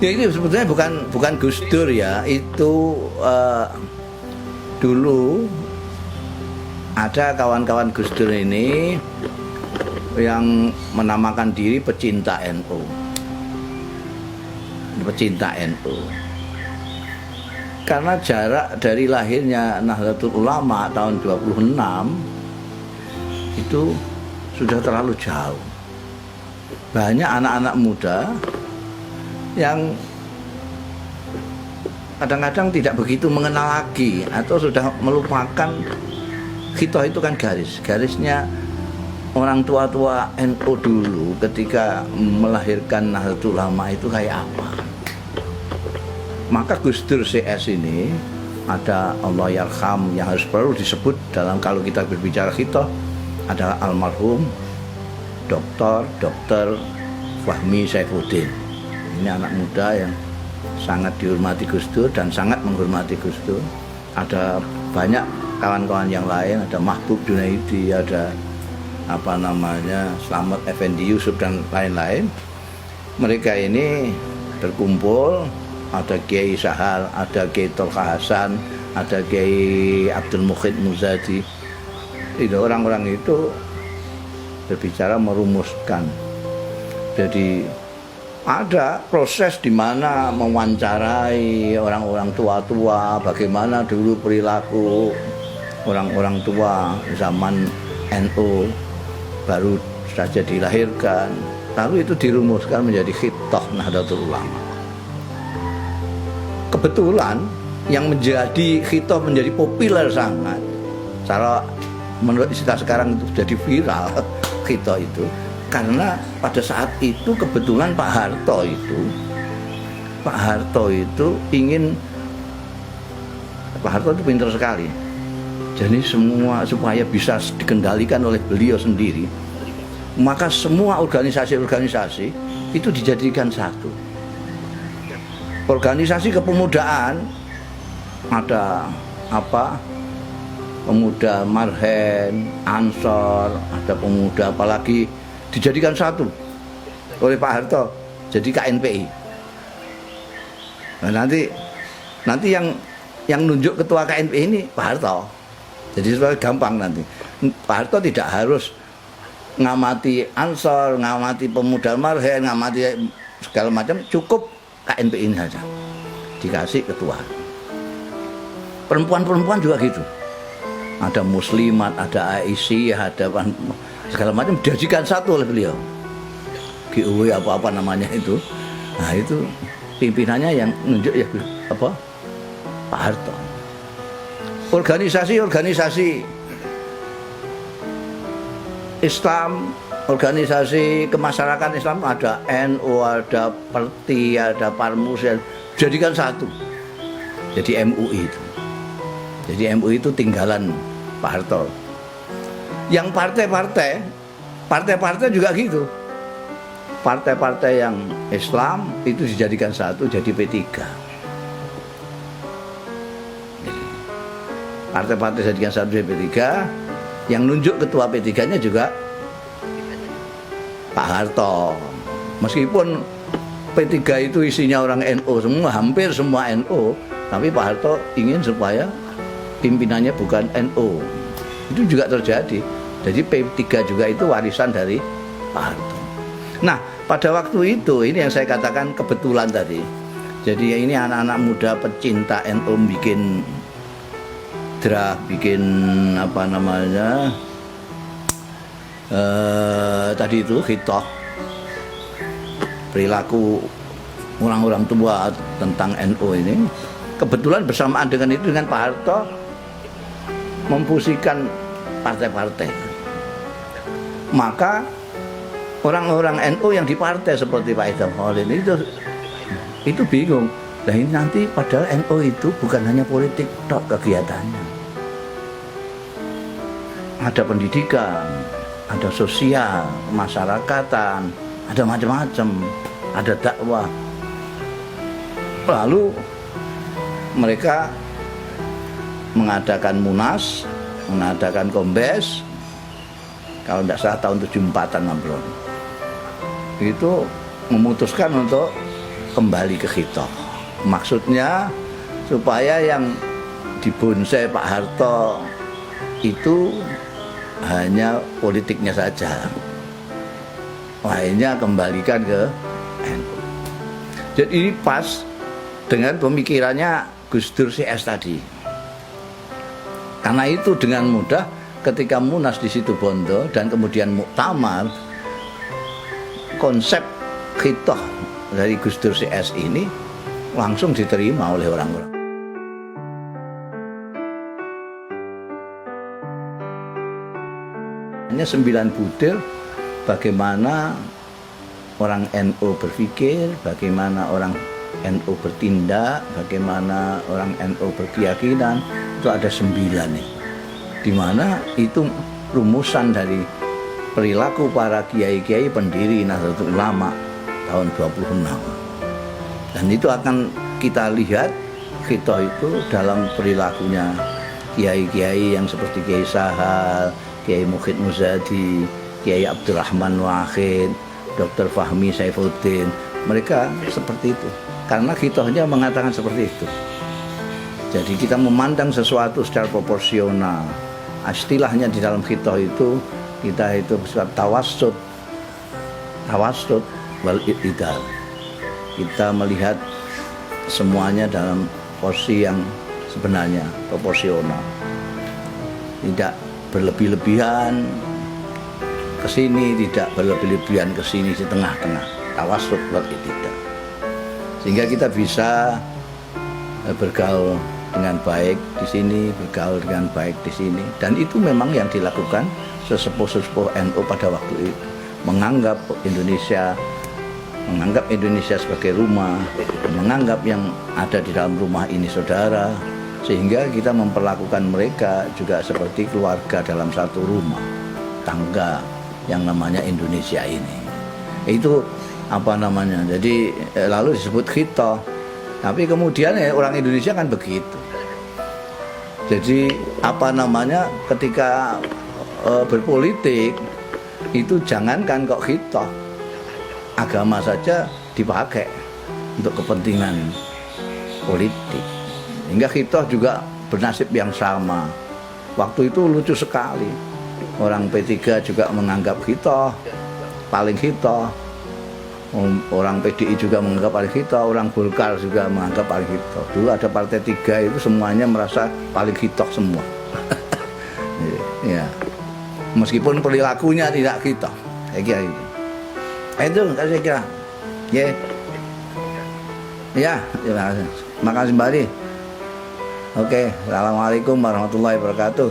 Ya itu sebetulnya bukan Gus Dur ya, itu dulu ada kawan-kawan Gus Dur ini yang menamakan diri pecinta NU. Pecinta NU. Karena jarak dari lahirnya Nahdlatul Ulama tahun 26 itu sudah terlalu jauh. Banyak anak-anak muda yang kadang-kadang tidak begitu mengenal lagi atau sudah melupakan khitoh itu kan garisnya orang tua-tua NU dulu ketika melahirkan Nahdlatul Ulama itu kayak apa. Maka Gus Dur CS ini ada Allah Yarham yang harus perlu disebut dalam kalau kita berbicara khitoh adalah almarhum Dr. Fahmi Saifuddin. Ini anak muda yang sangat dihormati Gus Dur dan sangat menghormati Gus Dur. Ada banyak kawan-kawan yang lain, ada Mahbub Junaidi, ada Slamet Effendi Yusuf dan lain-lain. Mereka ini berkumpul, ada Kiai Sahal, ada Kiai Tolka Hasan, ada Kiai Abdul Mukhid Muzadi. Itu orang-orang itu berbicara merumuskan. Jadi ada proses di mana mewawancarai orang-orang tua-tua, bagaimana dulu perilaku orang-orang tua zaman NU baru saja dilahirkan. Lalu itu dirumuskan menjadi khitoh Nahdlatul Ulama. Kebetulan yang menjadi khitoh menjadi populer sangat. Cara menurut istilah sekarang itu jadi viral khitoh itu. Karena pada saat itu kebetulan Pak Harto itu pintar sekali. Jadi semua supaya bisa dikendalikan oleh beliau sendiri, maka semua organisasi-organisasi itu dijadikan satu. Organisasi kepemudaan ada pemuda Marhen, Ansor, ada pemuda apalagi dijadikan satu oleh Pak Harto jadi KNPI. Nah, nanti yang nunjuk ketua KNPI ini Pak Harto. Jadi supaya gampang nanti. Pak Harto tidak harus ngamati Ansor, ngamati pemuda Marhen, ngamati segala macam, cukup KNPI ini saja dikasih ketua. Perempuan-perempuan juga gitu. Ada Muslimat, ada Aisyah, ada segala macam dijadikan satu oleh beliau. GUW apa namanya itu. Nah itu pimpinannya yang nunjuk ya Pak Harto. Organisasi Islam, organisasi kemasyarakatan Islam ada NU, ada Perti, ada Parmus, jadikan satu. Jadi MUI itu. Jadi MUI itu tinggalan Pak Harto. Yang partai-partai juga gitu. Partai-partai yang Islam itu dijadikan satu jadi P3. Partai-partai dijadikan satu jadi P3. Yang nunjuk ketua P3-nya juga Pak Harto. Meskipun P3 itu isinya orang NU semua, hampir semua NU, tapi Pak Harto ingin supaya pimpinannya bukan NU. Itu juga terjadi. Jadi P3 juga itu warisan dari Pak Harto. Nah, pada waktu itu ini yang saya katakan kebetulan tadi. Jadi ini anak-anak muda pecinta NU bikin draft, bikin tadi itu khitoh perilaku orang-orang tua tentang NU ini. Kebetulan bersamaan dengan itu dengan Pak Harto memfusikan partai-partai. Maka orang-orang NU yang di partai seperti Pak Idham Holik itu bingung. Nah ini nanti padahal NU itu bukan hanya politik tok kegiatannya. Ada pendidikan, ada sosial, kemasyarakatan, ada macam-macam, ada dakwah. Lalu mereka mengadakan Munas, mengadakan Kombes, kalau tidak salah tahun 74-an Itu memutuskan untuk kembali ke khitoh. Maksudnya supaya yang dibonsai Pak Harto itu hanya politiknya saja, lainnya kembalikan ke NU. Jadi ini pas dengan pemikirannya Gus Dur CS tadi. Karena itu dengan mudah ketika Munas di Situbondo dan kemudian muktamar, konsep khitoh dari Gus Dur CS ini langsung diterima oleh orang-orang. Hanya 9 butir bagaimana orang NU berpikir, bagaimana orang NU bertindak, bagaimana orang NU berkeyakinan, itu ada 9 nih. Di mana itu rumusan dari perilaku para kiai-kiai pendiri Nahdlatul Ulama tahun 26. Dan itu akan kita lihat khitoh itu dalam perilakunya kiai-kiai yang seperti Kiai Sahal, Kiai Mukhid Muzadi, Kiai Abdurrahman Wahid, Dr. Fahmi Saifuddin. Mereka seperti itu karena khitohnya mengatakan seperti itu. Jadi kita memandang sesuatu secara proporsional. Istilahnya di dalam khitoh itu kita itu tawassut wal i'tidal. Kita melihat semuanya dalam porsi yang sebenarnya proporsional, tidak berlebih-lebihan ke sini, tidak berlebih-lebihan ke sini, di tengah-tengah, tawassut wal i'tidal, sehingga kita bisa bergaul dengan baik di sini, bergaul dengan baik di sini. Dan itu memang yang dilakukan sesepuh-sesepuh NU pada waktu itu, menganggap Indonesia sebagai rumah, menganggap yang ada di dalam rumah ini saudara, sehingga kita memperlakukan mereka juga seperti keluarga dalam satu rumah tangga yang namanya Indonesia ini. Itu apa namanya, jadi lalu disebut khitoh. Tapi kemudian orang Indonesia kan begitu. Jadi apa namanya, ketika berpolitik itu jangankan kok khitoh, agama saja dipakai untuk kepentingan politik. Hingga khitoh juga bernasib yang sama. Waktu itu lucu sekali, orang P3 juga menganggap khitoh paling khitoh, orang PDI juga menganggap paling khitoh, orang Golkar juga menganggap paling khitoh. Dulu ada partai 3 itu semuanya merasa paling khitoh semua. Ya, meskipun perilakunya tidak khitoh, kayak gitu. Itu saya kira. Ya, terima kasih. Makasih kembali. Oke, assalamualaikum warahmatullahi wabarakatuh.